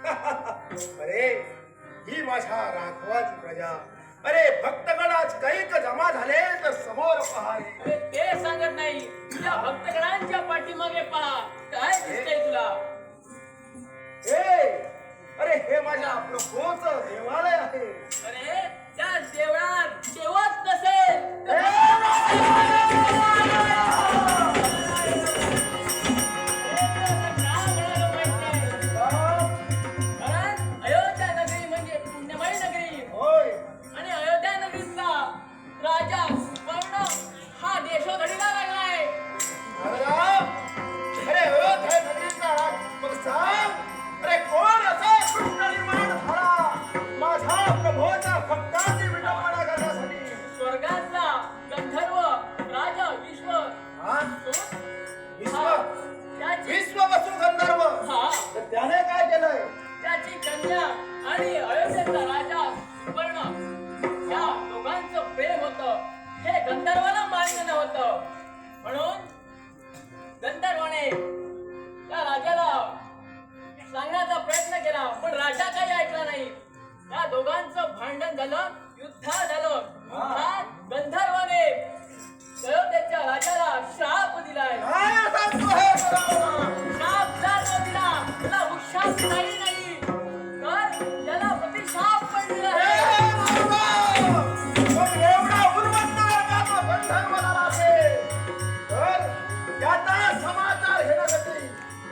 अरे ही माझ्या राघवाची प्रजा. अरे भक्तगण आज कैक जमा झाले तर समोर पहा. अरे ते सांगत नाही, तुझ्या भक्तगणांच्या पाठीमागे पहा, काय दिसतंय तुला? अरे हे माझ्या प्रभूचं देवालय आहे. अरे त्या देवळात देवच नसेल राजा सुवर्ण हा कन्या आणि अयोध्येचा राजा सुवर्ण या दोघांचं प्रेम होतं हे गंधर्वाला मान्य नव्हतं. म्हणून गंधर्वाने त्या राजाला सांगण्याचा प्रयत्न केला, पण राजा काही ऐकला नाही. त्या दोघांचं भांडण झालं, युद्ध झालं. युद्धात गंधर्वाने अयोध्येच्या राजाला श्राप दिलाय. काय सांगतो हे बरोबर? शाप जर तो दिला त्याला उशाप नाही नाही तर त्याला प्रतिशाप पण दिला आहे. हे बरोबर. पण एवढा उन्मत्त का तो गंधर्व झाला असेल? तर याचा समाचार घेण्यासाठी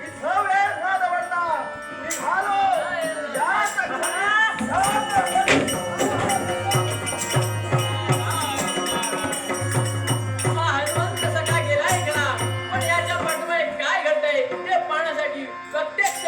इथं वेळ न दवडता निघालो. याच क्षणी हा हनुमंत कसा काय गेलाय का, पण याच्या पाठीमागे काय घडतंय ते पाहण्यासाठी प्रत्यक्ष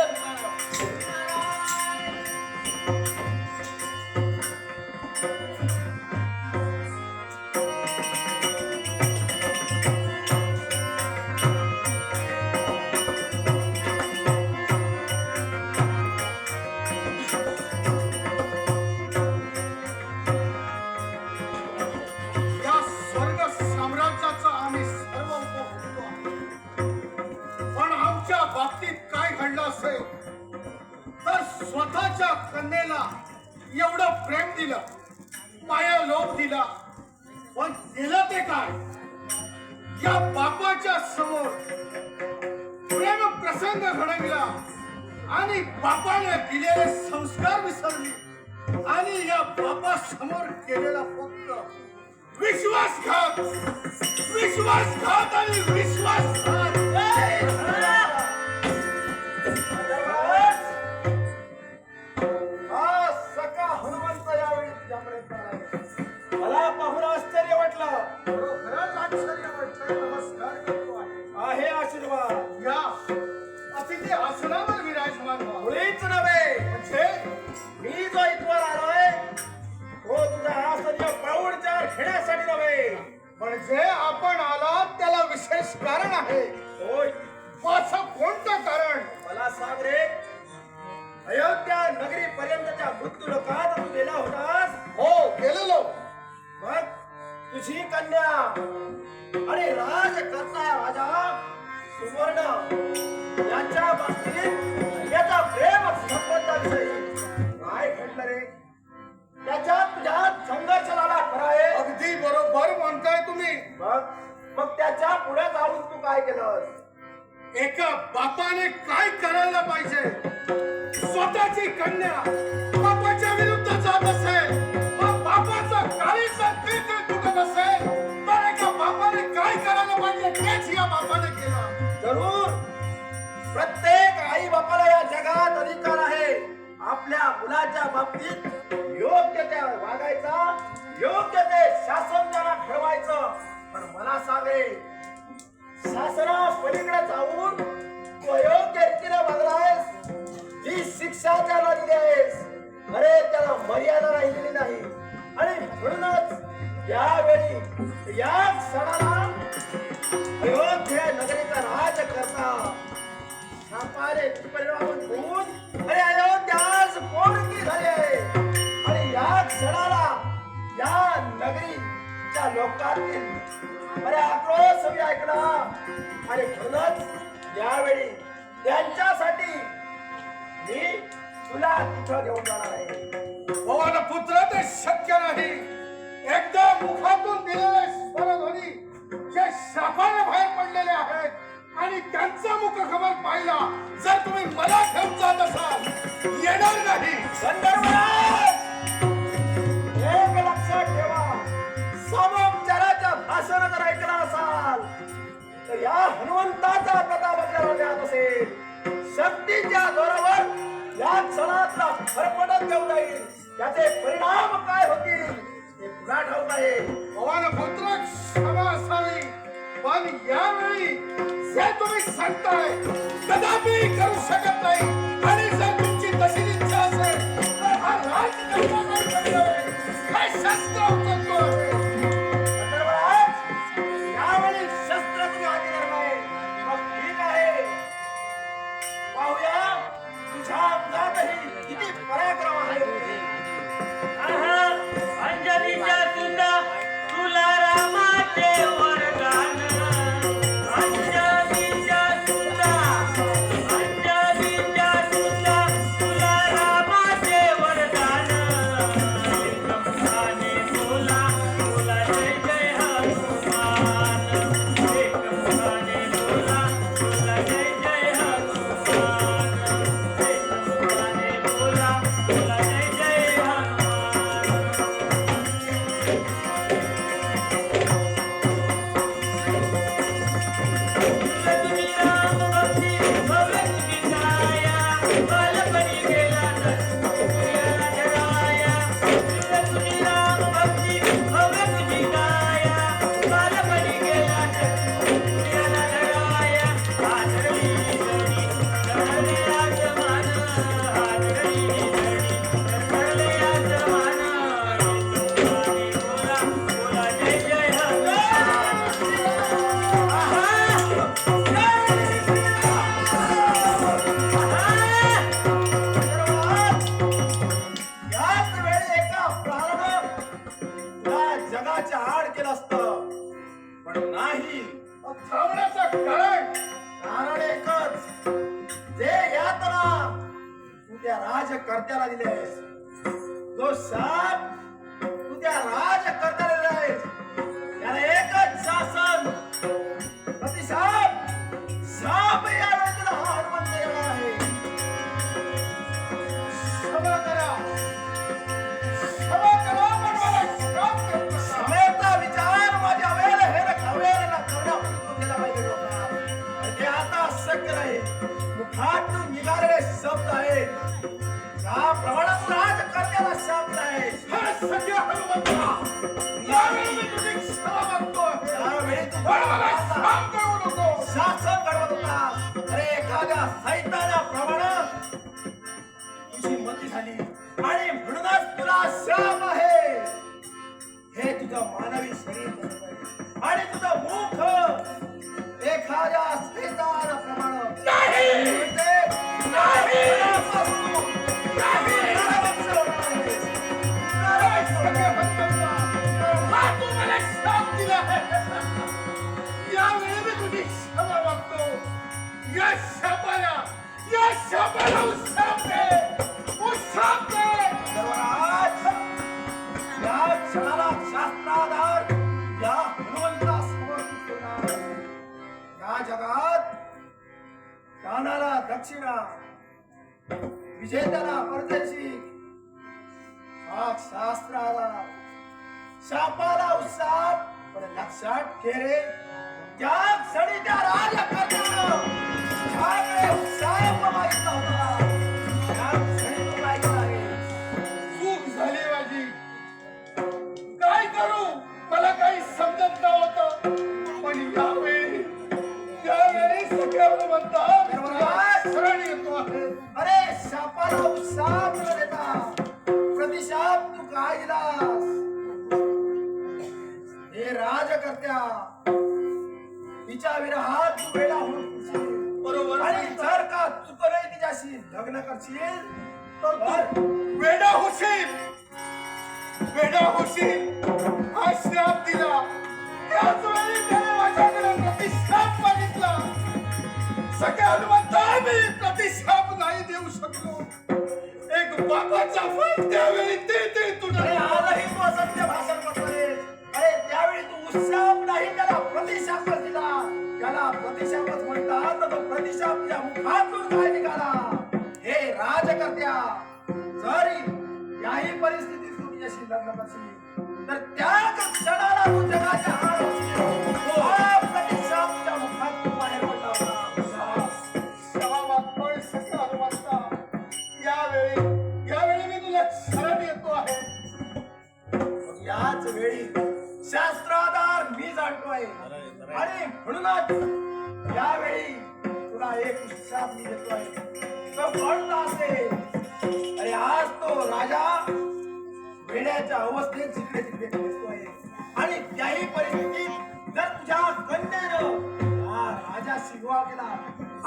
या स्वर्ग साम्राज्याचा आम्ही सर्व उपभोगतो आहे. पण आमच्या बाबतीत काय घडलं असेल तर स्वतःच्या कन्येला एवढं प्रेम दिलं, माया लोभ दिला, पण दिलं ते काय? या बापाच्या समोर प्रेम प्रसंग घडविला आणि बापाने दिलेले संस्कार विसरले आणि या बापा समोर केलेला फक्त विश्वासघात, विश्वासघात आणि विश्वासघात. हा सका हनुमंत यावेळी तुझ्याकडे आला. मला पाहून आश्चर्य वाटलं. खरंच आश्चर्य वाटतंय. नमस्कार करतो आहे आशीर्वाद. या अतिथी आसनावर विराजमान व्हा. मुळीच नव्हे, म्हणजे मी जो इथवर आलोय तो तुझा आश्चर्य पाऊणचार घेण्यासाठी नव्हे. म्हणजे आपण आलात त्याला विशेष कारण आहे. होय, असं कोणतं कारण? मला सांग रे. अयोध्या नगरी पर्यंतच्या मृत्यू लोकात तू गेला होतास. हो, गेलेलो. मग तुझी कन्या आणि राजकर्ता राजा सुवर्ण यांच्या बाबतीत याचा प्रेम संबंधाविषयी काय घडलं रे? त्याच्यात तुझ्यात संघर्ष झाला खरा आहे. अगदी बरोबर म्हणताय तुम्ही. मग त्याच्या पुढे जाऊन तू काय केलं? एका बापाने काय करायला पाहिजे? स्वतःची कन्या बापाच्या विरुद्ध जात असेल, मग बापाचं काळीचं तीळ तुटत असेल, तर एका बापाने काय करायला पाहिजे तेच या बापाने केलं. जरूर. प्रत्येक आई बापाला या जगात अधिकार आहे आपल्या मुलाच्या बाबतीत योग्य ते वागायचा, योग्य ते शासन त्याला ठरवायचं. पण मला सांगे, शासना पलीकडे जाऊन तू अयोग्य रीतीने वागलायस, जी शिक्षा त्याला दिली आहेस, अरे त्याला मर्यादा राहिलेली नाही. आणि म्हणूनच यावेळी या क्षणाला अयोध्या नगरीचा राजकर्ता शापाने परिणाम होऊन अरे अयोध्यास पोरगी झाली आहे. आणि या क्षणाला या नगरीच्या लोकांतील अरे आक्रोश मी ऐकला. आणि म्हणूनच यावेळी त्यांच्यासाठी मी तुला तिथं घेऊन जाणार आहे. भवान पुत्र, ते शक्य नाही. एकदा मुखातून दिलेले स्वरध्वनी जे शापाने बाहेर पडलेले आहेत आणि त्यांचा मुखखबर पाहिला जर तुम्ही मला घेऊन जात असाल, येणार नाही. गंधर्वराज, एक लक्षात ठेवा, समोपचाराच्या भाषण जर ऐकलं असाल तर या हनुमंताचा प्रताप आपल्याला मिळत असेल. शक्तीच्या जोरावर या क्षणातला फरफटत घेऊन जाईल. त्याचे परिणाम काय होतील हे तुला ठाऊक आहे. भवान पुत्र, क्षमा असावी, पण यावेळी जे तुम्ही सांगताय कदापि करू शकत नाही. आणि जर तुमची तशी इच्छा असेल तर हा काय शस्त्र उचलतोय? गंधर्वराज, यावेळी शस्त्र तुम्ही हाती धरलाय. मग ठीक आहे, पाहूया तुझ्या अंगातही किती पण नाही. थांबण्याचं कारण कारण एकच, जे यातना तू त्या राजकर्त्याला दिलेस, जो शाप तू त्या राजकर्त्याला दिलेस, त्याला एकच शासन प्रतिशाप. शाप यावेळी तुला हा हनुमंत देणार आहे. क्षमा करा, क्षमा करा, पण मला श्राप देऊ नका. समेचा विचार माझ्या अवेल करण्यापूर्वी तू केला पाहिजे डोक्यात. आणि ते आता शक्य नाही. मुखातून निघालेले शब्द आहेत, त्याप्रमाणे तू राजकर्त्याला शाप दिलायस. हे सगळे हनुमंता, यावेळी मी तुझी क्षमा मागतोय. त्यावेळी तू पण मला श्राप देऊ नको. शासन घडवत होता. अरे एखाद्या सैतानाप्रमाणे तुझी मती झाली आणि म्हणूनच तुला शाप आहे. हे तुझं मानवी शरीर बनत आहे आणि तुझं मुख एखाद्या सैतानाप्रमाणे नाही! म्हणजे नाही! नरकापासून नरभक्ष होणार आहेस. हे सगळे हनुमंता, हा तू मला श्राप दिला आहे. यावेळी मी तुझी क्षमा मागतो. या शापाला उत्साह दे, उत्साह दे. सर्वराज, या क्षणाला शास्त्राधार या हनुमंता समर्पित होणार. या जगात दानाला दक्षिणा, विजेत्याला परदेशी, हा शास्त्राधार, शापाला उत्साह. पण लक्षात घे रे, त्या क्षणी त्या राजकर्त्यानं ह्याकडे उत्साह मागितला होता. त्या क्षणी तो काय केला आहे? चूक झाली माझी. काय करू मला काही समजत नव्हतं. पण यावेळी सगळ्या म्हणतात शरण येतो आहे. अरे शापाला उत्साह न देता प्रतिशाप तू काय दिलास? हे राजकर्त्या, तिच्या विरहात तू वेडा होशील. बरोबर. आणि जर का चुकलंय तिच्याशी लग्न करशील तर वेडा होशील, वेडा होशील. हा श्राप दिला. त्याच वेळी त्याने माझ्याकडे प्रतिशाप मागितला. सगळ्या हनुमंता मी प्रतिशाप नाही देऊ शकलो. एक बापाचा फळ त्यावेळी ते तुझ्या अरे आजही तू असत्य भाषण करतोय. अरे त्यावेळी तू उत्साह नाही, त्याला प्रतिशापच दिला. त्याला प्रतिशापच म्हणतात. तर तो प्रतिशाप तुझ्या मुखातून काय निघाला? हे राजकर्त्या, जरी याही परिस्थितीत तू तिच्याशी लग्न करशील तर त्याच क्षणाला तू जगाच्या हार होशील. तो हा प्रतिशाप तुझ्या मुखातून बाहेर पडला होता. क्षमा मागतोय सगळ्या हनुमंता. यावेळी मी तुला शरण येतो आहे. मग याच वेळी शास्त्राधार मी जाणतोय आणि म्हणूनच यावेळी तुला एक शाप मी देतोय. तो कोणता असेल? अरे आज तो राजा वेड्याच्या अवस्थेत जिकडे तिकडे फिरतोय आणि त्याही परिस्थितीत जर तुझ्या कन्यानं हा राजाशी विवाह केला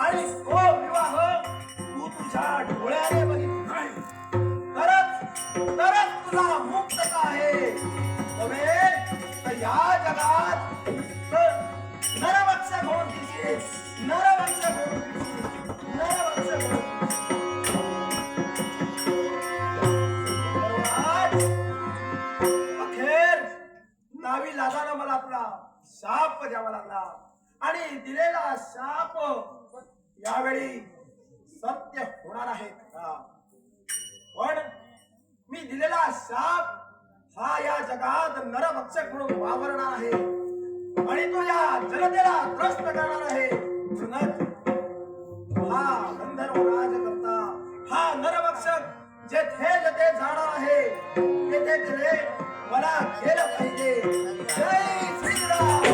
आणि तो विवाह तू तुझ्या डोळ्याने बघितला नाही तरच तुला मुक्तता आहे. नव्हे तर या जगात नरभक्ष होऊन दिसशील. नरभक्ष होऊन दिसशील. नरभक्ष होऊन अखेर नावी लागानं मला तुला शाप द्यावा लागला आणि दिलेला शाप यावेळी सत्य होणार आहे का? पण मी दिलेला शाप हा या जगात नरभक्षक म्हणून वावरणार आहे आणि तो या जनतेला त्रस्त करणार आहे. म्हणूनच हा गंधर्व राजकर्ता, हा नरभक्षक जेथे जेथे जाणार आहे तेथे तेथे मला केलं पाहिजे. जय श्रीराम.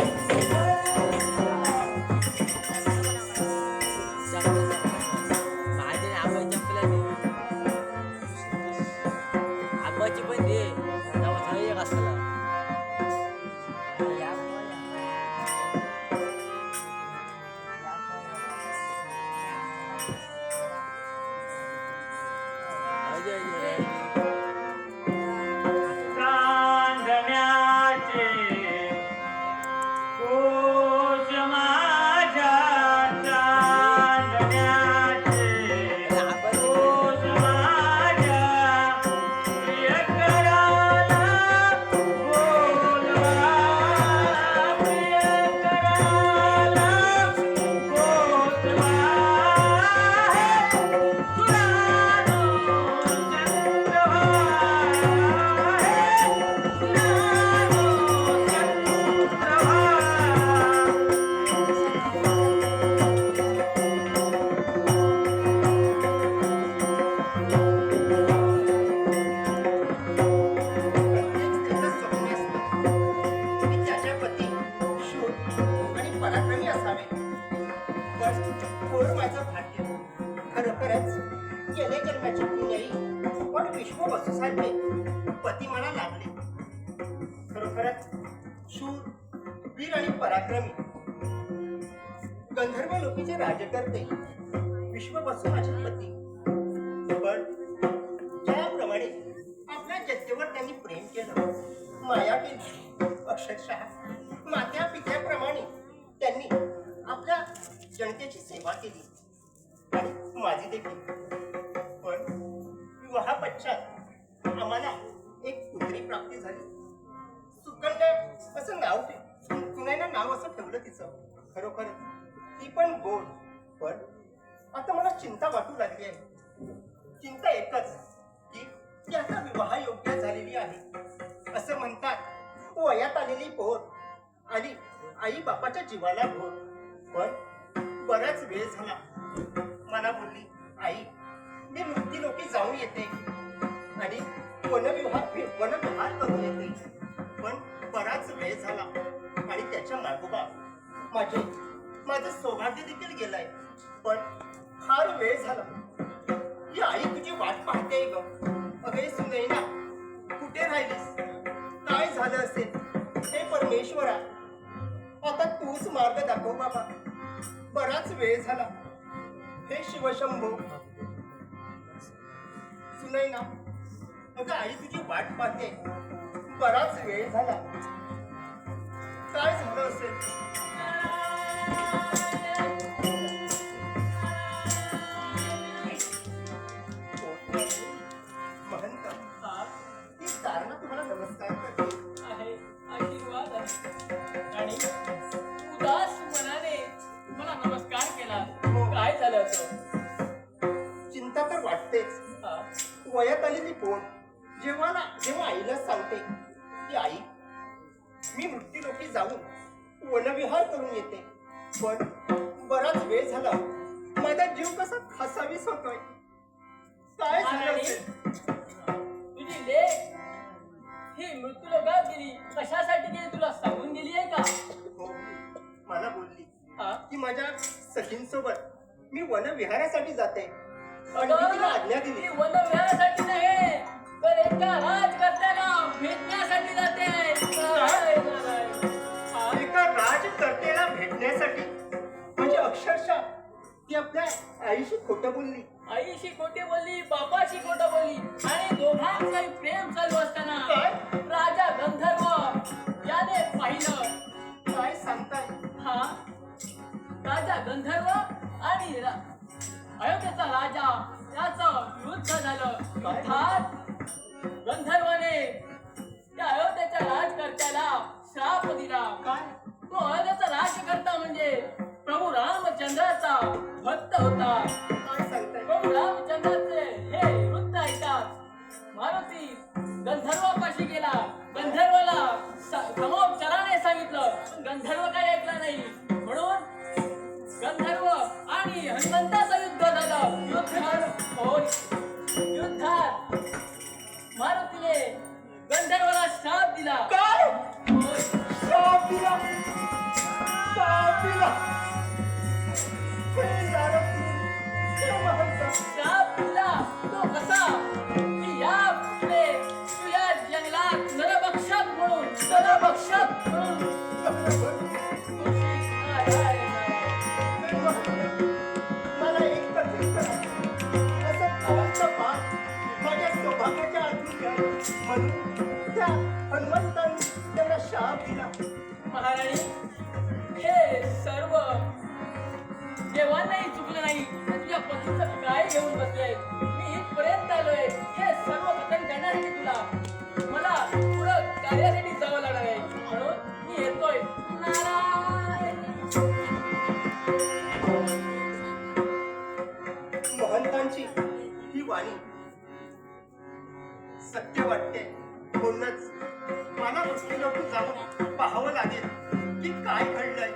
आबाची पण दे एक असला चांदण्याचे पती शूर आणि पराक्रमी असावे. पण थोर माझं भाग्य. खरोखरच गेल्या जन्माची पुण्याई पण विश्व वसूसारखे पती मला लागले. खरोखरच शूर वीर आणि पराक्रमी गंधर्व लोकीचे राजकर्ते विश्व वसू माझे पती. पण ज्याप्रमाणे आपल्या जत्तेवर त्यांनी प्रेम केलं, माया केली, अक्षरशः मात्या पित्याप्रमाणे त्यांनी आपल्या जनतेची सेवा केली आणि माझी देखील. पण विवाहापश्चात आम्हाला एक पुत्री प्राप्ती झाली. सुकन्या असं नाव सुनैना नाव असं ठेवलं तिचं. खरोखर ती पण गोड. पण आता मला चिंता वाटू लागली आहे. चिंता एकच की ती आता विवाह योग्य झालेली आहे. असं म्हणतात वयात आलेली पोर आणि आई बापाच्या जीवाला घोर. पण बराच वेळ झाला. मला बोलली, आई मी मृत्यूलोकी जाऊन येते आणि वनविहार करून येते. पण बराच वेळ झाला आणि त्याच्या मागोबा माझं सौभाग्य देखील गेलंय. पण फार वेळ झाला. ही आई तुझी वाट पाहते ग. अगे सुनैना, कुठे राहिलीस? काय झालं असेल? हे परमेश्वरा, आता तूच मार्ग दाखव बाबा. बराच वेळ झाला. हे शिवशंभो. सुनैना, अगं आई तुझी वाट पाहते. बराच वेळ झाला. काय झालं असेल? महंत, ती तारणा तुम्हाला नमस्कार करते. आहे आशीर्वाद आहे. आणि उदास मनाने मला नमस्कार केला. काय झालं असं? चिंता तर वाटतेच. वयात आलेली पोर जेव्हा आईला सांगते की आई मी मृत्यूलोकी जाऊन वनविहार करून येते, पण बराच वेळ झाला. माझा जीव कसा खासावीस होतोय. काय झालं असेल? तुझी लेक ही मृत्यूलोकात गेली. कशासाठी गेली तुला सांगून गेली आहे का? हो, मला बोलली हा? की माझ्या सखींसोबत मी वनविहारासाठी जाते आणि मी तिला आज्ञा दिली. ती वनविहारासाठी नाही, तर एका राजकर्त्याला भेटण्यासाठी जाते. एका राजकर्त्याला भेटण्यासाठी. म्हणजे अक्षरशः ती आपल्या आईशी खोटं बोलली. आईशी खोटे बोलली, बापाशी खोटं बोलली आणि दोघांचंही प्रेम चालू असताना काय? राजा गंधर्व याने पाहिलं. काय सांगताय? हा, राजा गंधर्व आणि अयोध्येचा राजा याचं युद्ध झालं. युद्धात गंधर्वाने त्या अयोध्येच्या राजकर्त्याला श्राप दिला. काय? तो अयोध्येचा राज्यकर्ता म्हणजे प्रभू रामचंद्राचा भक्त होता. काय सांगताय? प्रभू रामचंद्राचे हे वृत्त ऐकतात मारुती गंधर्वापाशी गेला. गंधर्वाला समोपचाराने सांगितलं, पण गंधर्व काही ऐकला नाही. म्हणून गंधर्व आणि हनुमंताचं युद्ध झालं. युद्धात मारुतीने गंधर्वाला श्राप दिला. काय? होय. श्राप दिला? श्राप दिला? हे नारद, हे महंत. श्राप दिला तो कसा की या पुढे तू या जंगलात नरभक्षक म्हणून मला एक कठीण करा. असं भावाचं पाप माझ्या सौभाग्याच्या आतून द्या. म्हणून त्या हनुमंतांनी त्याला शाप दिला. महाराणी, हे सर्व देवांनाही चुकलं नाही. तुझ्या पतीचं काय घेऊन बसले? मी इथपर्यंत आलोय हे सर्व कथन करण्यासाठी तुला मला पुढं कार्यासाठी जावं लागणार आहे. म्हणून मी येतोय. नारायण. महंतांची ही वाणी सत्य वाटते. म्हणूनच मला मृत्यूलोकी जाऊन पाहावं लागेल की काय घडलंय.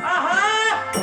आहा!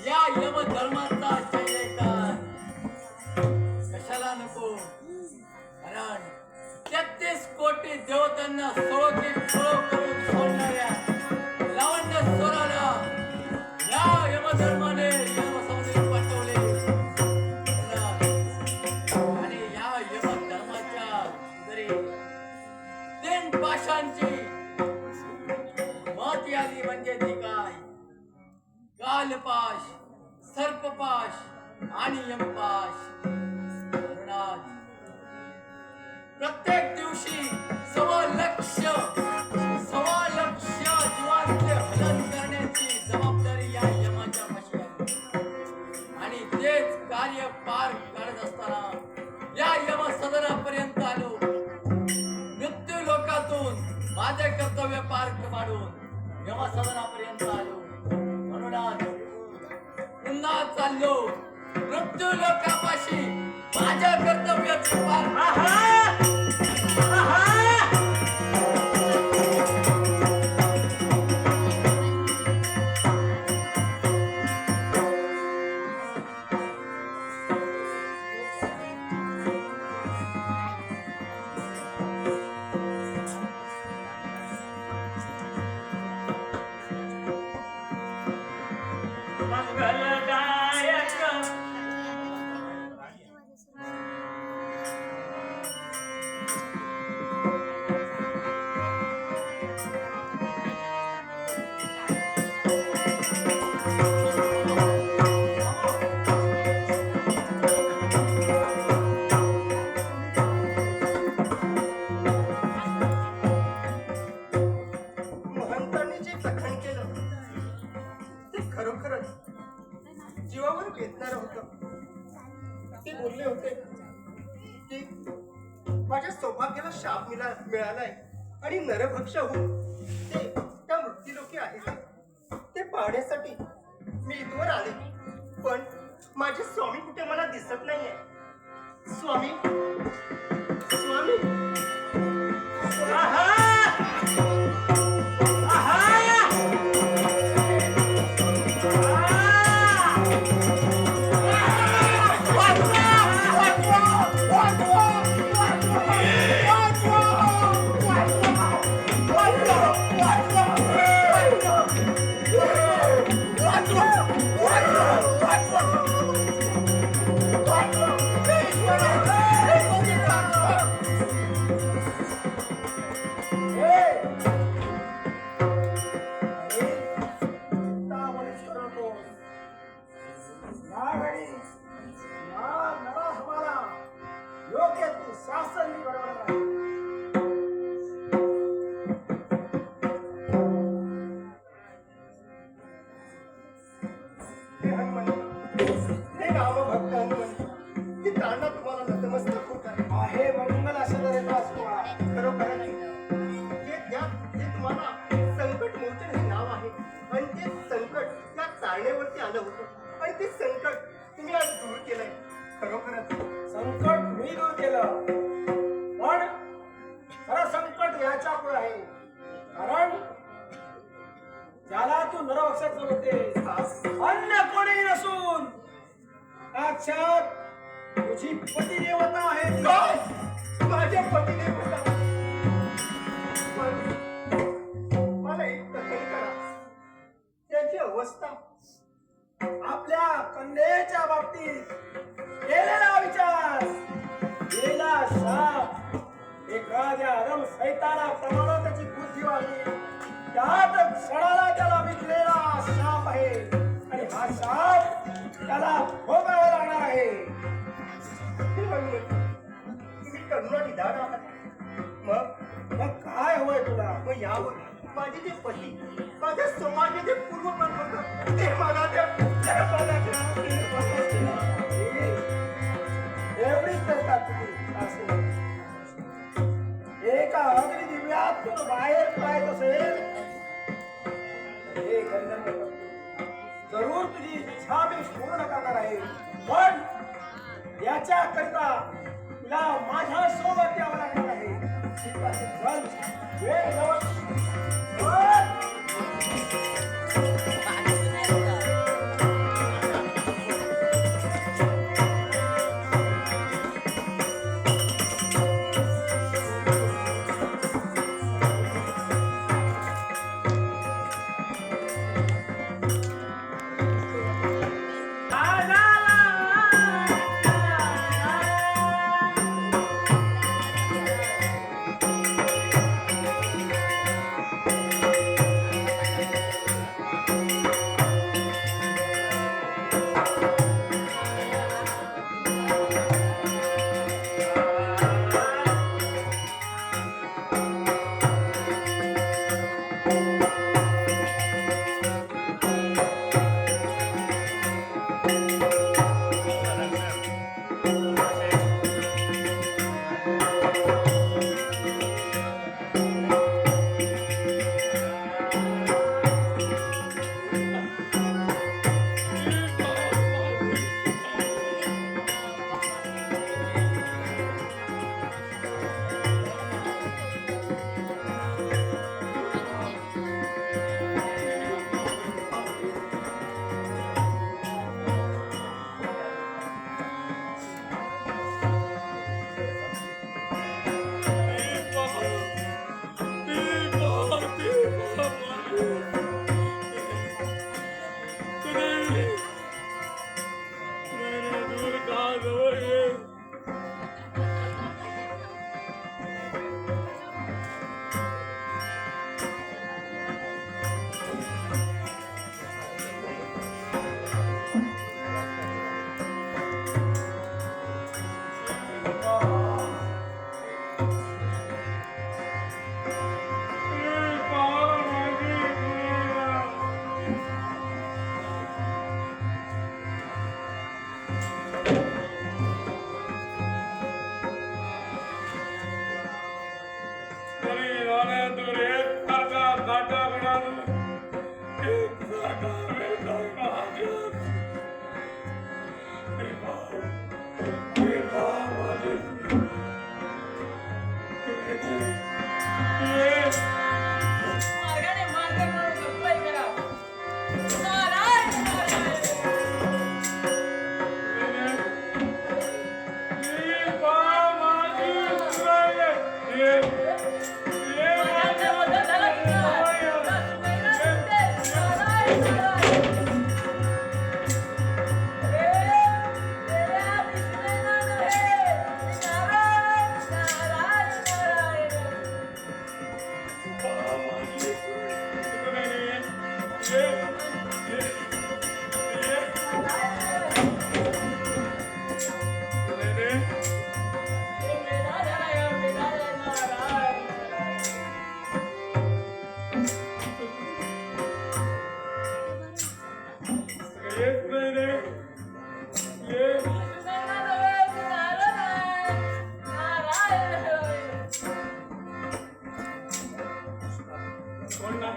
या यम धर्माचा जय जयकार कशाला नको, कारण 33 कोटी देवतांना सोळोची फळो करून सोडणाऱ्या लावण्य स्वराला या यमधर्माने यमसंस्थेत पाठवले आणि या यमधर्माच्या जरी 3 पाशांची महती आली म्हणजे ती काय, कालपाश, सर्पपाश आणि यमपाश. प्रत्येक दिवशी 1.25 लक्ष जीवांचे हलन करण्याची जबाबदारी या यमाच्या पाशी आहे आणि तेच कार्य पार करत असताना या यम सदनापर्यंत आलो. मृत्यू लोकातून माझे कर्तव्य पार पाडून यम सदनापर्यंत आलो. म्हणूनच पुन्हा चाललो मृत्यू लोकापाशी माझ्या कर्तव्याचे पार. महंतांनी जे कथन केलं ते खरोखरच जीवावर बेतणार होतं. ते बोलले होते की माझ्या सौभाग्याला शाप मिळालाय आणि नरभक्ष होऊन ते त्या मृत्यूलोकी आहे ते पाहण्यासाठी मी इथवर आले. पण माझे स्वामी कुठे मला दिसत नाहीये. स्वामी स्वामी आहे मंगल असं खरोखर जे तुम्हाला संकट मोचन हे नाव आहे आणि ते संकट या चालण्यावरती आलं होतं आणि ते संकट तुम्ही आज दूर केलंय. खरोखरच संकट मी दूर केलं, पण खरं संकट याच्या पुढे आहे. कारण ज्याला तू नरभक्षक होते अन्य कोणी नसून साक्षात तुझी पती देवता आहे. माझ्या पतीने मला एक कथन करा. त्याची अवस्था आपल्या कन्येच्या बाबतीत केलेला विचार, केला शाप, एखाद्या अरम सैताना प्रमाणे त्याची बुद्धी वाढली, त्यात क्षणाला त्याला विकलेला शाप आहे आणि हा शाप त्याला भोगावा लागणार आहे. तुम्ही करुणा निदान आहात. मग काय हवंय तुला? मग यावर माझे जे पती माझ्या समाजाचे पूर्वपण होतं ते मला द्या. एवढीच करतात तुम्ही असे. एका अग्नी दिव्यातून बाहेर पडायचं असेल हे गंधर्व जरूर तुझी इच्छा मी पूर्ण करणार आहे, पण याच्या करता तुला माझ्या सोबत यावं लागणार आहे. चल वेळ जवळ मार्गाने मार्ग करून गप्पाही करा. नारायण नारायण. माझ्या बदल झाला की काय? तुला सुनाईला सुनते. नारायण नारायण. तेरे आधी सुनाईला नव्हे. नारायण नारायण नारायण. तुम्हाला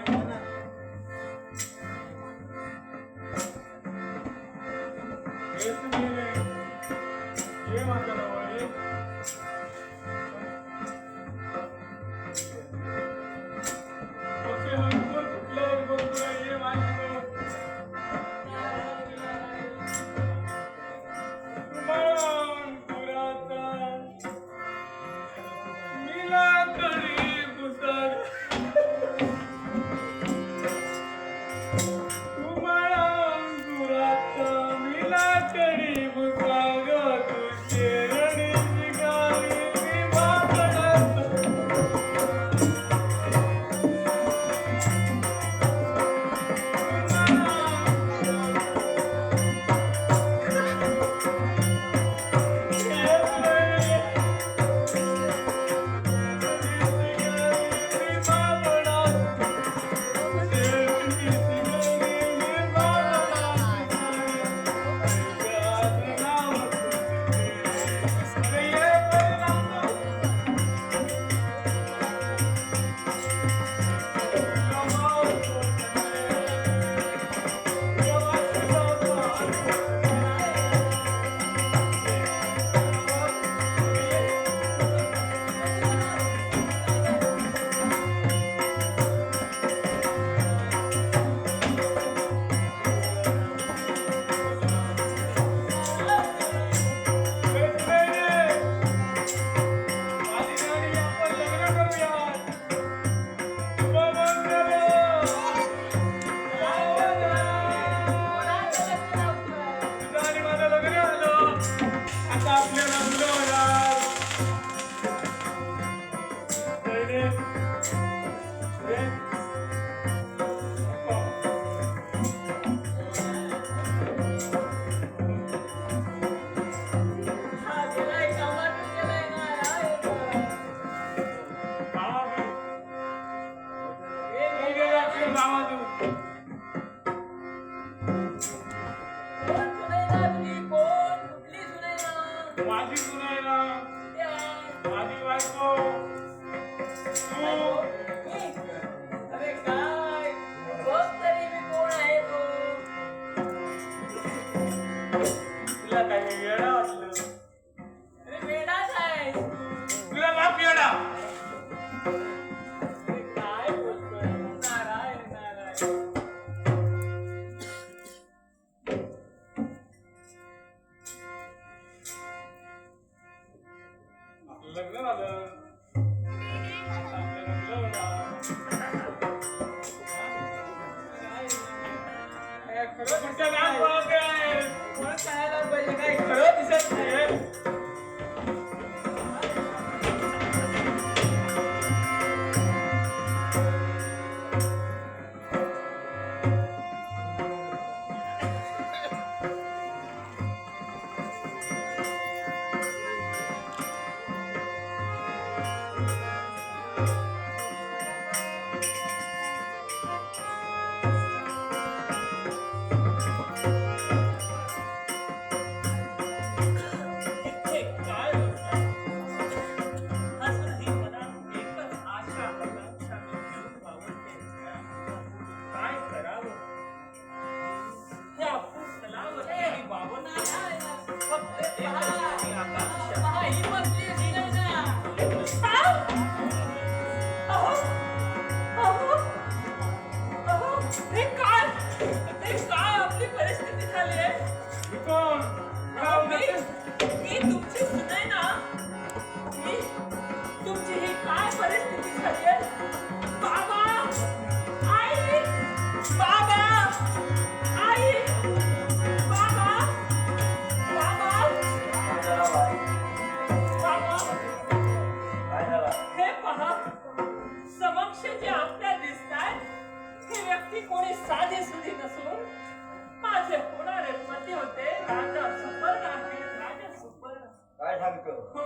हो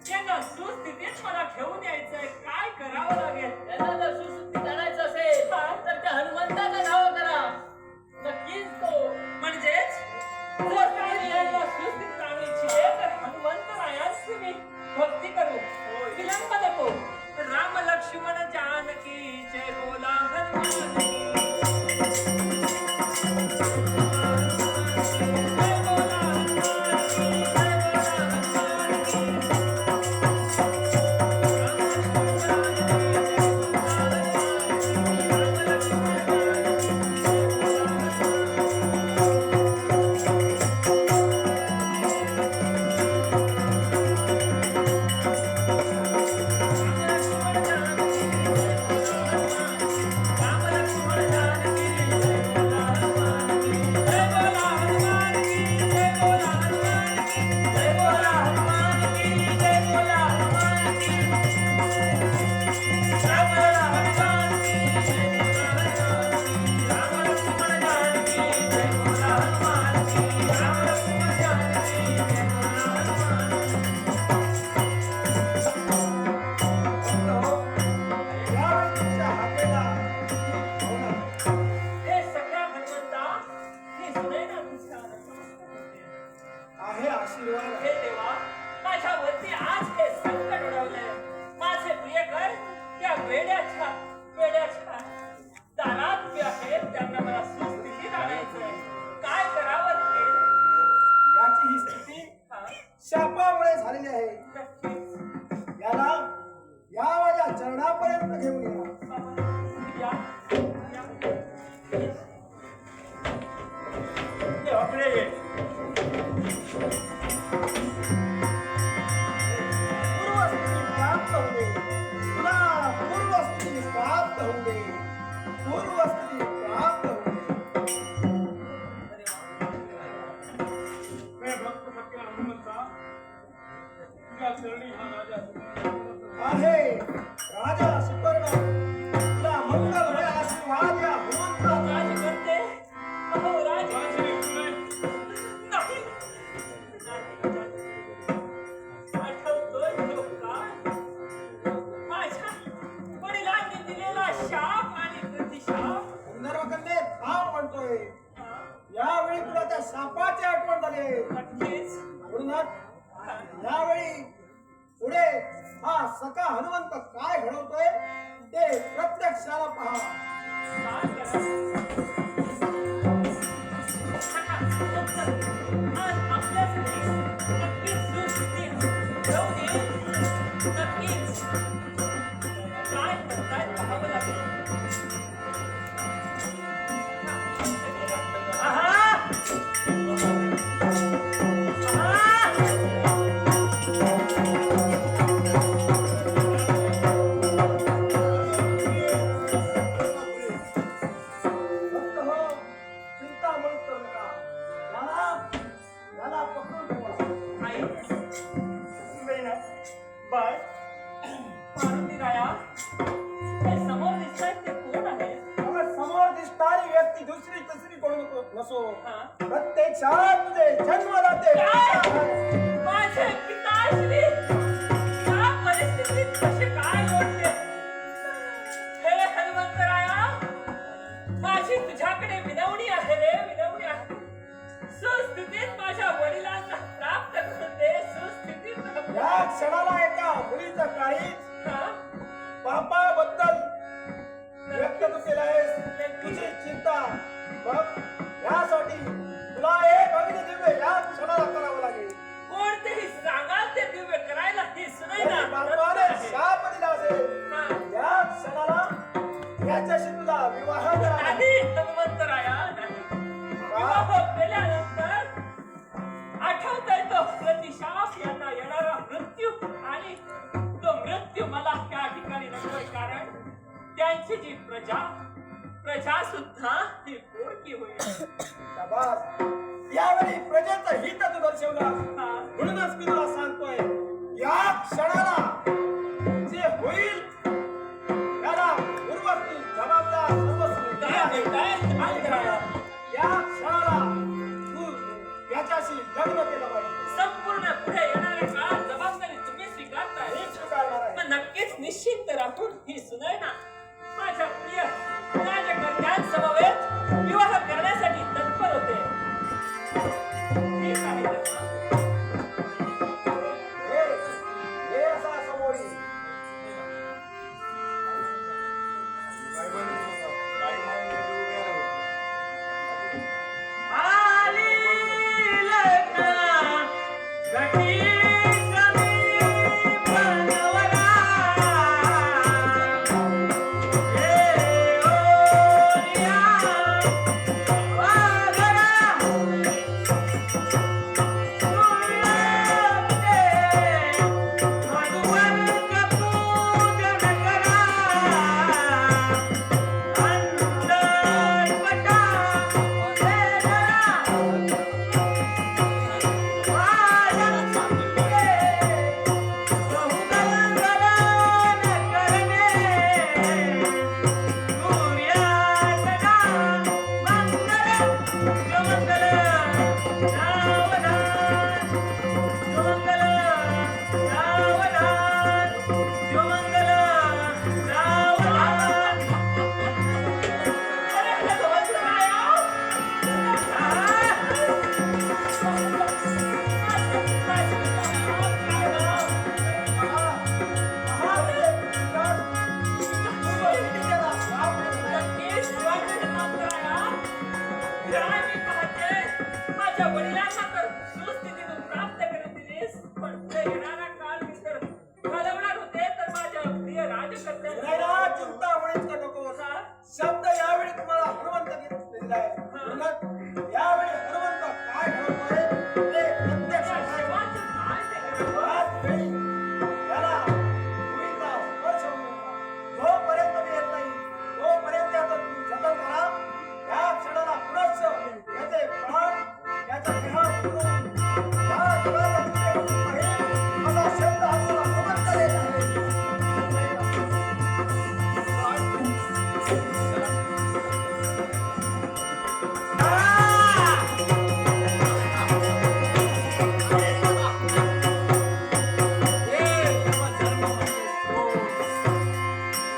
त्यांना सुस्थितीत मला घेऊन यायचंय काय करावं लागेल त्यांना जर सुस्थितीत आणायचं असेल तर त्या हनुमंताचं नाव करा नक्कीच तो म्हणजेच जर काही यांना सुस्थितीत आणायची आहे तर हनुमंतरायांची मी भक्ती करू विलंब नको राम लक्ष्मण जानकी जय बोला हनुमान की. आहे आशीर्वाद हे देवा माझ्यावरती आज हे संकट उडवलंय माझे प्रियकर त्या वेड्याच्या दारात जे आहेत त्यांना मला सुस्थितीत आणायचंय काय करावं लागेल याची ही स्थिती शापामुळे झालेली आहे नक्कीच याला या माझ्या चरणापर्यंत घेऊन या बाबा, या. देवाकडे ये पूर्वस्थिती प्राप्त होऊ दे तुला पूर्वस्थिती प्राप्त होऊ दे पूर्वस्थिती प्राप्त होऊ दे मैं भक्त सख्या हनुमंता तुझ्या चरणी हा राजा आहे राजा सुपर्ण तुला मंगलमय आशीर्वाद या हनुमंता राज करते अहो राज राजने तुले नाही आठवतोय तो काळ माझ्या वडिलांनी दिलेला शाप आणि प्रतिशाप गंधर्वकन्ये थांब म्हणतोय हा, यावेळी तुला त्या सापाची आठवण झाली नक्कीच म्हणूनच यावेळी पुढे हा सखा हनुमंत काय घडवतोय ते प्रत्यक्षाला पहा काय करावं? आज आपल्यासाठी नक्कीच सुस्थिती होऊ दे. नक्कीच काय करताय पाहावं लागेल आहा! भक्त हो चिंता म्हणून करू नका याला पकडून ठेवा आई बहिणा बाय पार्वती राया हे समोर दिसतायत ते कोण आहे अगं समोर दिसणारी व्यक्ती दुसरी तिसरी कोण नसो हा? प्रत्यक्षात तुझे जन्मदाते काय? माझे पिताश्री या परिस्थितीत कसे काय ओढले हे हनुमंतराया माझी तुझ्याकडे विनवणी आहे रे विनवणी आहे सुस्थितीत माझ्या वडिलांना प्राप्त करून दे सुस्थितीत या क्षणाला एका मुलीचा काळीज हा? बापाबद्दल व्यक्त तू केला आहेस तुझी चिंता मग यासाठी तुला एक अग्नी दिव्य या क्षणाला करावं लागेल कोणतेही सांगाल ते दिव्य करायला ही सुनैना बापाने शाप दिला असेल हा. या क्षणाला याच्याशी तुझा विवाह करा नाही हनुमंतराया नाही विवाह केल्यानंतर आठवतोय तो प्रतिशाप यांना येणारा मृत्यू आणि तो मृत्यू मला त्या ठिकाणी नकोय कारण त्यांची जी प्रजा सुद्धा ही पोरकी होईल शाबास यावेळी प्रजेचं हित तू दर्शवलं हा. म्हणूनच मी तुला सांगतोय या क्षणाला जे होईल त्याला पूर्वस्ती जबाबदार सर्वस्वी मी काय आहे. म्हणताय आणि हनुमंतराया? या क्षणाला तू याच्याशी लग्न केलं पाहिजे संपूर्ण पुढे येणाऱ्या काळात निश्चिंत राहून ही सुनयना माझ्या प्रिय राजकन्यांसमवेत विवाह करण्यासाठी तत्पर होते. ठीक आहे धर्मा. हे असा समोर ये. आली लग्न घटी माझ्या वडिलांना तर सुस्थितीतून प्राप्त करून दिलीस, पण पुढे येणारा काळ मी तर घालवणार होते. तर माझ्या प्रिय रायरा, चिंता मुळीच का नको. शब्द यावेळी तुम्हाला हनुमंत दिलेला आहे. म्हणून यावेळी हनुमंत काय ठरवतोय ते प्रत्यक्ष आज वेळी याला मुलीचा स्पर्श होऊ नका. जोपर्यंत मी येत नाही तोपर्यंत याचं तुम्ही जतन करा. या क्षणाला पुनश्च याचे प्राण याच्या देहात उतरून या जगाला तुझे रूप आहे असा शब्द आपल्याला हनुमंत देत आहे.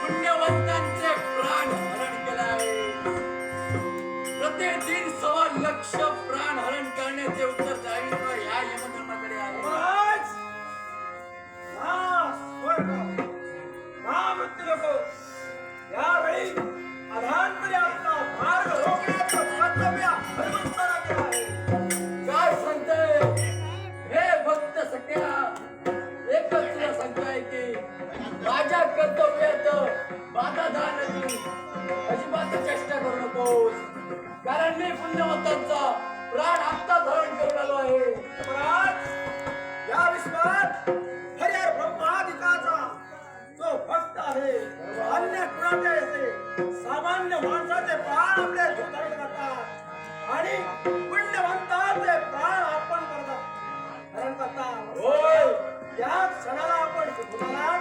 पुण्यवंतांचे प्राण हरण केले आहे. प्रत्येक दिन 1.25 लाख प्राण हरण करण्याचे उत्तरदायित्व ह्या यमधर्माकडे आहे. महाराज, ना स्वर्ग, ना मृत्यू नको. यावेळी अधानपणे आपला मार्ग रोखण्याचं कर्तव्य हनुमंताला केलं आहे. काय सांगतोय हे भक्त सख्या? एकच तुला सांगतोय की माझ्या कर्तव्यात बाधा धाडण्याची अजिबात चेष्टा करू नकोस, कारण मी पुण्यवंतांचा प्राण आत्ताच हरण करून आलो आहे. महाराज, या विश्वात हरिहर ब्रह्मादिकाचा जो भक्त आहे अन्य कुणाचे असे सामान्य माणसाचे प्राण आपले धारण करतात आणि पुण्यवंताचे प्राण आपण करतात धारण करतात. होय, या क्षणाला आपण शिकवणार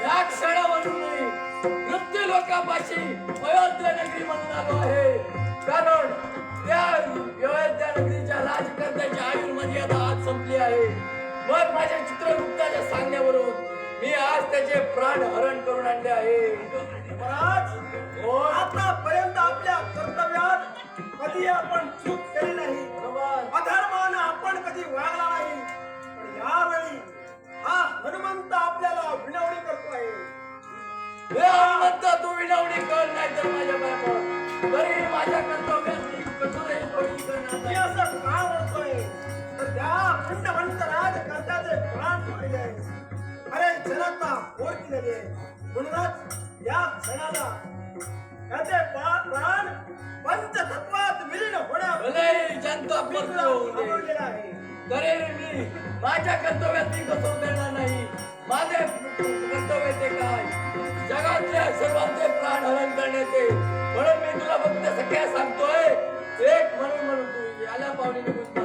या क्षणावरून मृत्यू लोकापाशी अयोध्या नगरी म्हणून आलो आहे, कारण त्या अयोध्या नगरीच्या राजकर्त्याची आयुर्मर्यादा आज संपली आहे. मग माझ्या चित्रगुप्ताच्या सांगण्यावरून मी आज त्याचे प्राण हरण करून आणले आहे. महाराज, होय, आतापर्यंत आपल्या कर्तव्यात कधी आपण चूक केली नाही. बरोबर. अधर्मानं आपण कधी वागला नाही. पण यावेळी हा हनुमंत आपल्याला विनवणी करतोय. हे हनुमंत, तू विनवणी कर नाही तर माझ्या बाबा तरी माझ्या कर्तव्यात मी कठोरही थोडी करणार मी नाही. असं का म्हणतोय तर त्या पुण्यवंत राजकर्त्याचे प्राण सोडले आहे. अरे जनता पोर केलेली आहे. म्हणूनच या क्षणाला त्याचे प्राण पंचतत्वात विलीन होण्यास भले जनता मी तुला परतो होऊ दे. थांबवलेलं आहे. तरी मी माझ्या कर्तव्यात मी कसं करणार नाही. माझे कर्तव्य ते काय? जगातल्या सर्वांचे प्राण हरण करण्याचे. म्हणून मी तुला फक्त सख्या सांगतोय, एक म्हणून तू याला पावली निघून जा.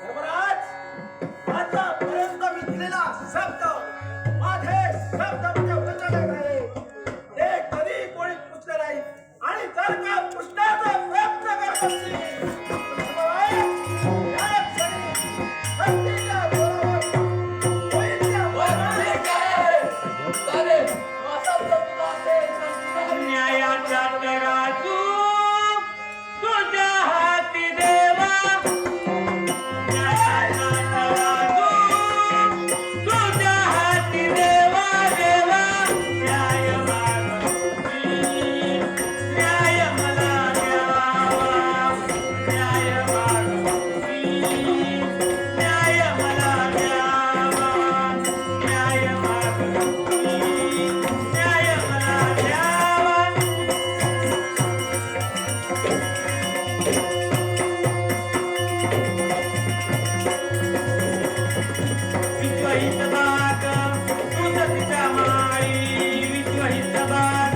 धर्मराज, आतापर्यंत मी दिलेला शब्द माझे शब्द म्हणजे वचन आहे. ते कधी कोणी पुसले नाही आणि जर का पुसण्याचा प्रयत्न करत असतील तर धर्मराज, या क्षणी हत्तीच्या जोरावर होईल त्या बरं, ठीक आहे. चालेल. विश्वहितबाग सुसतीच्या माळी विश्वहितबाग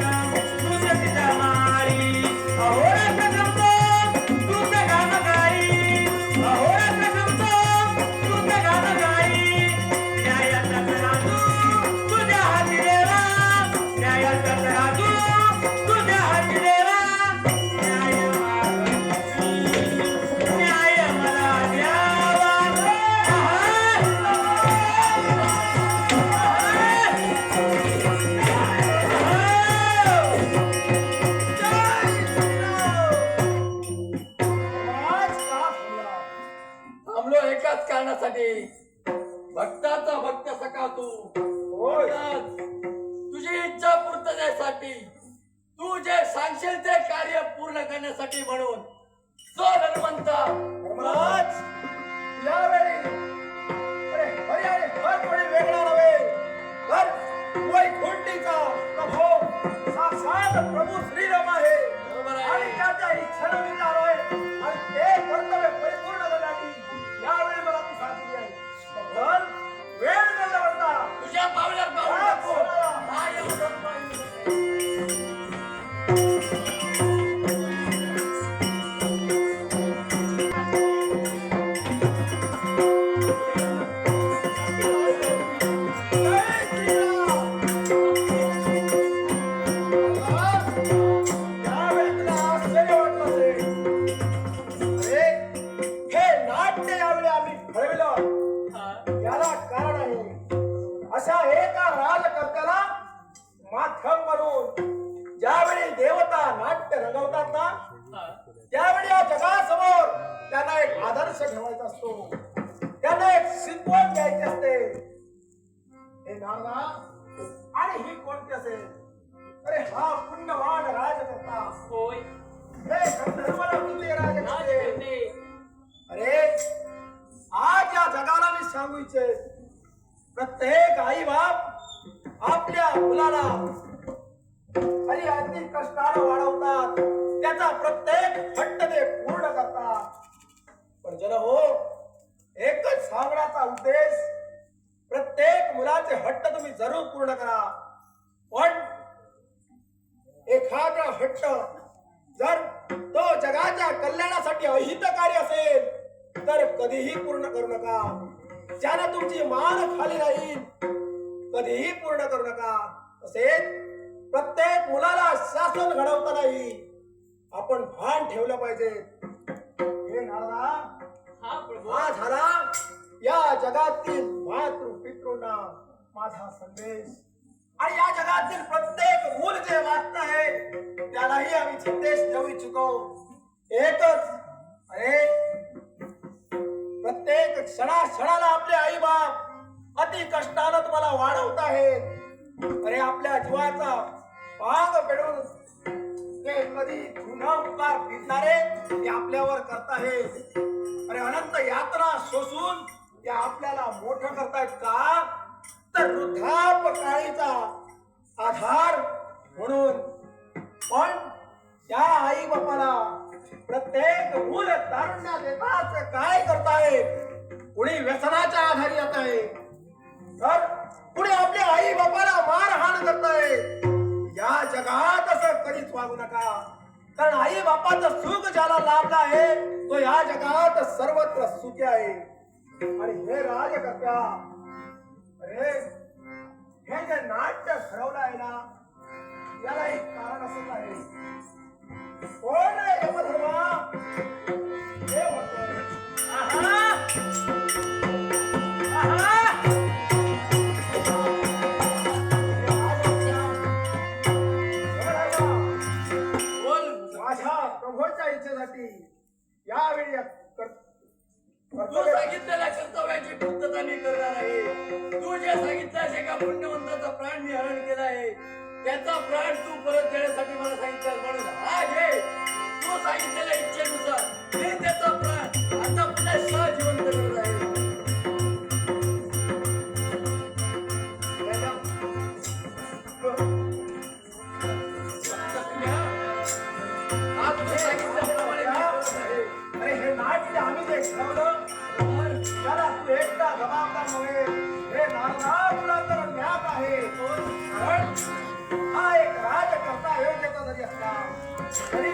सुसतीच्या माळी अहोरात्र जमतो तुझ गाणं गाई अहोरात्र जमतो तुझ गाणं गाई न्यायाचा तराजू तुझ्या हाती देवा न्यायाचा तराजू तुझ्या हाती देवा न्याय न्याय मला द्यावा थांबलो एकाच कारणासाठी भक्ताचा भक्त सखा तू म्हणूनच तुझी इच्छा पूर्ततेसाठी तू जे सांगशील ते कार्य पूर्ण करण्यासाठी म्हणून जो हनुमंता धर्मराज यावेळी अरे हरी आणि हर कोणी वेगळा नव्हे तर वैकुंठीचा प्रभू साक्षात प्रभू श्रीराम आहे बरोबर आहे. आणि त्याच्या इच्छेनं मी आलो आहे आणि ते कर्तव्य परिपूर्ण करण्यासाठी यावेळी मला तू सांगितली आहे तर वेळ न लावता तुझ्या पावल्यावर पाऊल टाकू. काय एवढं पाहिजे? जय श्रीराम यावेळी तुला आश्चर्य वाटलं असेल अरे हे नाट्य यावेळी आम्ही ठरविलं हा? याला कारण आहे अशा एका राजकर्त्याला माध्यम बनून ज्यावेळी देवता नाट्य रंगवतात ना हा? त्यावेळी या जगासमोर त्यांना एक आदर्श ठेवायचा असतो त्यांना एक शिकवण द्यायची असते हे नारदा आणि ही कोणती असेल अरे हा पुण्यवान राजकर्ता होय. हे गंधर्वाला किती राजकर्ते राजकर्ते. अरे आज या जगाला मी सांगू इच्छे प्रत्येक आई बाप आपल्या मुलाला अरे अगदी कष्टानं वाढवतात त्याचा प्रत्येक हट्ट ते पूर्ण करतात पण जर हो एकच सांगण्याचा उद्देश प्रत्येक मुलाचे हट्ट तुम्ही जरूर पूर्ण करा पण एखादा हट्ट जर तो जगाच्या कल्याणासाठी अहितकारी असेल तर कधीही पूर्ण करू नका ज्यानं तुमची मान खाली राहील कधीही पूर्ण करू नका तसेच प्रत्येक मुलाला शासन घडवतानाही आपण भान ठेवलं पाहिजे हे नारदा हा प्रभू. हा झाला या जगातील मातृ पितृंना माझा संदेश आणि या जगातील प्रत्येक मूल जे वाचत आहे त्यालाही आम्ही संदेश देऊ इच्छितो एकच अरे प्रत्येक क्षणाला आपले आई बाप अति कष्टानं तुम्हाला वाढवत आहेत अरे आपल्या जीवाचा भाग पेडून ते कधी गुन्हा उपकार फिरणारे ते आपल्यावर करताहेत अरे अनंत यात्रा सोसून ते आपल्याला मोठं करतायत का तर वृद्धापकाळीचा आधार म्हणून पण त्या आई बापाला प्रत्येक मूल तारुण्यात येताच काय करतायत कुणी व्यसनाच्या आधारी येत आहे तर कुणी आपल्या आई बापाला मारहाण करताय या जगात असं कधीच वागू नका कारण आई बापाचं सुख ज्याला लाभलं आहे तो या जगात सर्वत्र सुखी आहे आणि हे राजकर्त्या अरे हे जे नाट्य ठरवलं आहे ना याला एक कारण असंच आहे कोण रे यमधर्मा हे म्हणतोय आहा आहा बोल. माझ्या प्रभूच्या इच्छेसाठी यावेळी तू सांगितलेल्या कर्तव्याची पूर्तता मी करणार आहे. तू जे सांगितलं एका पुण्यवंताचा प्राण मी हरण केला आहे त्याचा प्राण तू परत देण्यासाठी मला सांगितलं म्हणून हा घे तू सांगितलेल्या इच्छेनुसार मी त्याचा प्राण आता पुन्हा सहजिवंत करत आहे. आज तू सांगितल्याप्रमाणे मी करत आहे. अरे हे नाट्य आम्ही जे ठरवलं त्याला तू एकटा जबाबदार नव्हे हे बाजूला तर न्यात आहे कारण हा एक राजकर्ता अयोध्येचा जरी असला तरी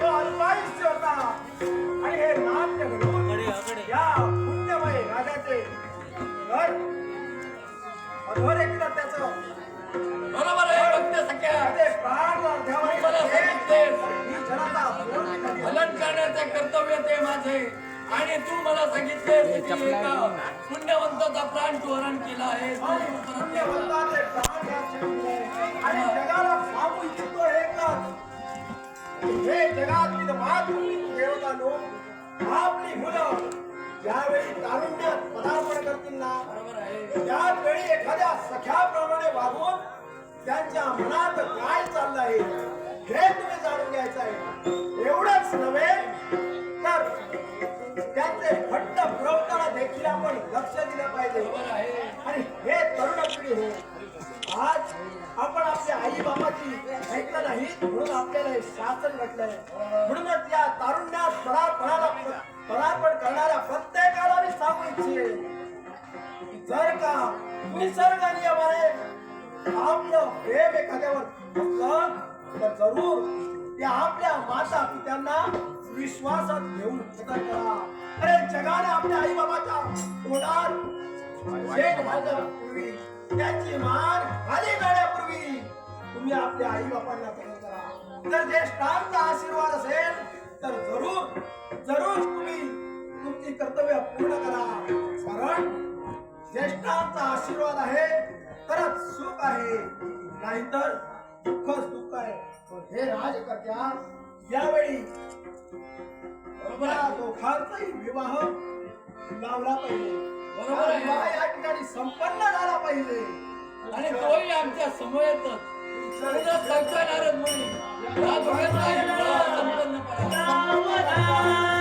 तो अल्पायुष्य होता आणि हे नाट्य घडवून या पुण्यमय राजाचे घर अधोरेखित त्याचं बरोबर आहे भक्त सख्या. त्याचे प्राण द्यावे मला सांगितलेस. ही जनता बोलती पालन करण्याचे कर्तव्य ते माझे आणि तू मला सांगितले की एका पुण्यवंताचा प्राण तू हरण केला आहे. आणि पुण्यवंताचे प्राण या ठेवले आणि जगाला सांगू इच्छितो एकच हे जगातील मातृत्व देवता लोक आपली मुलं ज्यावेळी तारुण्यात पदार्पण करतील ना बरोबर आहे. त्याच वेळी एखाद्या सख्याप्रमाणे वागून त्यांच्या मनात काय चाललंय हे तुम्ही जाणून घ्यायचं आहे. एवढंच नव्हे तर त्यांचे हट्ट पुरवताना देखील आपण लक्ष दिलं पाहिजे. बरोबर आहे. आणि हे तरुण पिढी हो आज आपण आपल्या आई बाबाची ऐकलं नाही म्हणून आपल्याला हे शासन घडलंय. म्हणूनच या तारुण्यात पदार्पण करणाऱ्या प्रत्येकाला मी सांगू इच्छे जर का निसर्ग नियमाने आपलं प्रेम एखाद्यावर असलं तर जरूर त्या आपल्या माता पित्यांना विश्वासात घेऊन जतन करा. अरे जगाने आपल्या आई बाबाच्या तोंडात शेण घालण्यापूर्वी त्याची मान खाली गाण्यापूर्वी तुम्ही आपल्या आई बाबांना जतन करा. जर ज्येष्ठांचा आशीर्वाद असेल तर जरूर तुम्ही तुमची कर्तव्य पूर्ण करा. कारण ज्येष्ठांचा आशीर्वाद आहे तरच सुख आहे नाहीतर दुःखच दुःख आहे. हे राजकर्त्या यावेळी या दोघांचाही विवाह लावला पाहिजे. बरोबर आहे. विवाह या ठिकाणी संपन्न झाला पाहिजे आणि तोही आमच्या समोरच नारद मुनी या दोघांचाही विवाह संपन्न करा.